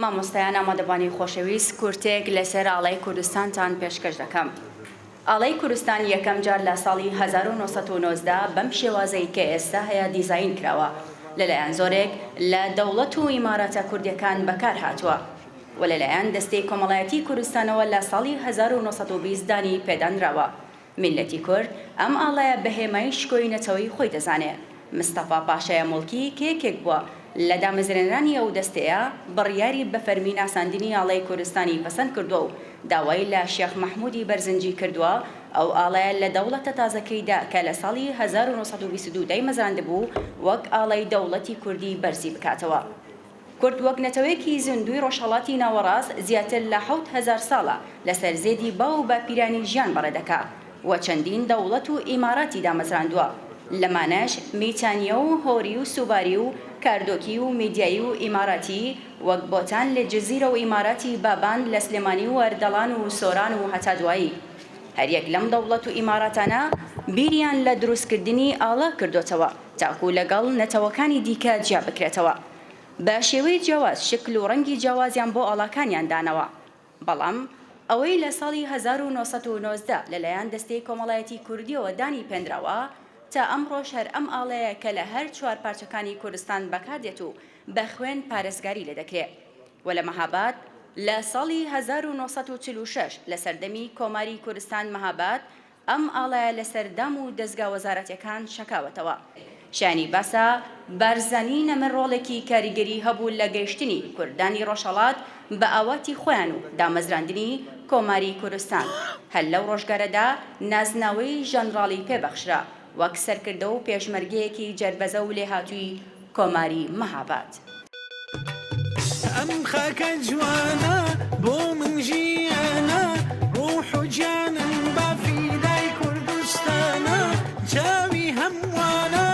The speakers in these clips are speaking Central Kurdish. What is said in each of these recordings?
مامۆستایان ئامادەبانی خۆشەویست کورتێک لەسەر ئاڵای کوردستانتان پێشکەش دەکەم. ئاڵای کوردستان یەکەم جار لە ساڵی 1990 بەم شێوازەی کە ئێستا هەیە دیزاین کراوە لەلایەن زۆرێک لە دەوڵەت و ئیمارەتە کوردیەکان بەکار هاتووە و لەلایەن دەستەی کۆمەڵایەتی کوردستانەوە لە ساڵی 1920 دانی پێدانراوە. میلەتی کورد ئەم ئاڵایە بەهێمایی شکۆی نەتەوەی خۆی دەزانێت. مستەفا پاشایە موڵکی کێکێک بووە لە دامەزرێنرانی ئەو دەستەیە بڕیاری بە فەرمی ناساندنی ئاڵای کوردستانی پەسەند کردووە و داوای لە شێخ مەحموودی بەرزنجی کردووە ئەو ئاڵایە لە دەوڵەتە تازەکەیدا کە لە ساڵی 1922 دایمەزراندبوو وەک ئاڵای دەوڵەتی کوردی بەرزی بکاتەوە. کورد وەک نەتەوەیەکی زیندوی ڕۆژهەڵاتی ناوەڕاست زیاتر لە 7,000 ساڵە لەسەر زێدی باو و باپیرانی ژیان بەڕێدەکا و چەندین دەوڵەت و ئیماراتی دامەزراندووە. لەمانەش میتانیە و هۆری و سوباری و کاردۆکی و میدیایی و ئیماراتی وەک بۆتان لە جزیرە و ئیماراتی بابان لە سلێمانی و ئەردەڵان و سۆران و هەتا دوایی. هەریەک لەم دەوڵەت و ئیماراتانە بیریان لە دروستکردنی ئاڵا کردوتەوە تاکو لەگەڵ نەتەوەکانی دیکە جیا بکرێتەوە. بە شێوەی جیاواز شکل و ڕەنگی جیاوازیان بۆ ئاڵاکانیان دانەوە. بەڵام ئەوەی لە ساڵی 1990 لەلایەن دەستەی کۆمەڵایەتی کوردیەوە دانی پێنراوە تا ئەمڕۆژ هەر ئەم ئاڵەیە کە لە هەر چوار پارچەکانی کوردستان بەکاردێت و بە خوێن پارێزگاری لێ دەکرێت. و لە مەهاباد لە ساڵی 1946 لە سەردەمی کۆماری کوردستان مەهاباد ئەم ئاڵایە لە سەردەم و دەستگا وەزارەتیەکان شەکاوەتەوە. شانی باسە بارزانی نەمە ڕۆڵێکی کاریگەری هەبوو لە گەیشتنی کوردانی ڕۆژهەڵات بە ئاواتی خۆیان و دامەزراندنی کۆماری کوردستان. هەر لەو ڕۆژگارەدا نازناوەی ژەنڕاڵی پێبەخشرا وەک سەرکردە و پێشمەرگەیەکی جەربەزە و لێهاتووی کۆماری مەهاباد. ئەم خاکە جوانە بۆ من ژیانە ڕوح و جانم بە فیدای کوردستانە چاوی هەمووانە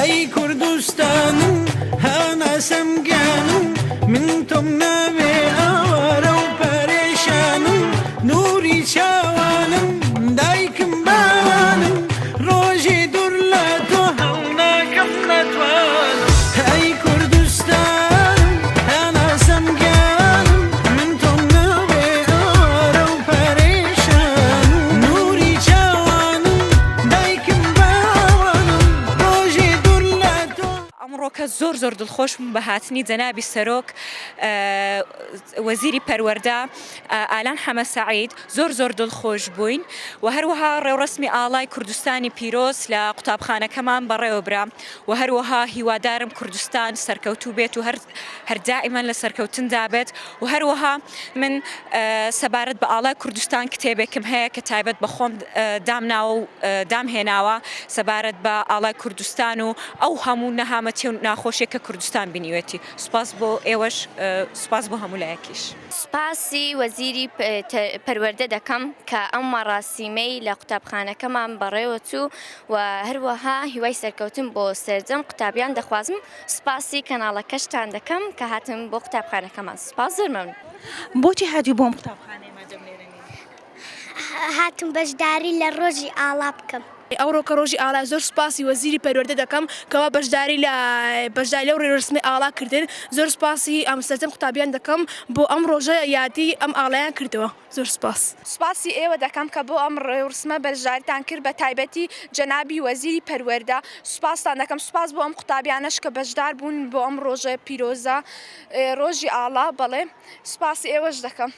ای کردستانم هانا سمگانم من تم نبی آواره و پریشانم نوری چاوانم دایکم بانم روژی دور لاتو هوناکم نتوانم ای کردستانم هانا سمگانم من تم نبی آواره و پریشانم نوری چاوانم دایکم بانم روژی دور لاتو ئەمڕۆکە زۆر دڵخۆش بووم بە هاتنی جەنابی سەرۆک وەزیری پەروەردە ئالان حەمە سەعید زۆر دڵخۆش بووین و هەروەها ڕێوڕسمی ئاڵای کوردستانی پیرۆز لە قوتابخانەکەمان بەڕێوەبرا و هەروەها هیوادارم کوردستان سەرکەوتوو بێت و هەر دائیمەن لە سەرکەوتندا بێت و هەروەها من سەبارەت بە ئاڵای کوردستان کتێبێکم هەیە کە تایبەت بە خۆم دامناوە و دامهێناوە سەبارەت بە ئاڵای کوردستان و ئەو هەموو نەهامەتی و ناخۆشیە کە کوردستان بینیوێتی سوپاس بۆ ئێوەش سوپاس بۆ هەموو لایەکیش سپاسی وەزیری پەروەردە دەکەم کە ئەم مەڕاستیمەی لە قوتابخانەکەمان بەڕێوە چوو و هەروەها هیوای سەرکەوتن بۆ سەرجەم قوتابیان دەخوازم سپاسی کەناڵەکەشتان دەکەم کە هاتم بۆ قوتابخانەکەمان سپاس زۆر مەمنون. بۆچی هاتی بۆم قوتابخانەی ماجەم لێرەنی هاتم بەشداری لە ڕۆژی ئاڵا بکەم. ئەوڕۆکە ڕۆژی ئاڵا زۆر سپاسی وەزیری پەروەردە دەکەم کەوا بەشداری لە ڕێڕسمی ئاڵا کردن زۆر سپاسی ئەم سەرجەم قوتابیان دەکەم بۆ ئەم ڕۆژە یادی ئەم ئاڵایان کردەوە زۆر سپاس. سپاسی ئێوە دەکەم کە بۆ ئەم ڕێوڕسمە بەشداریتان کرد بە تایبەتی جەنابی وەزیری پەروەردە سوپاستان دەکەم سوپاس بۆ ئەم قوتابیانەش کە بەشدار بوون بۆ ئەم ڕۆژە پیرۆزە ڕۆژی ئاڵا بەڵێ سپاسی ئێوەش دەکەم.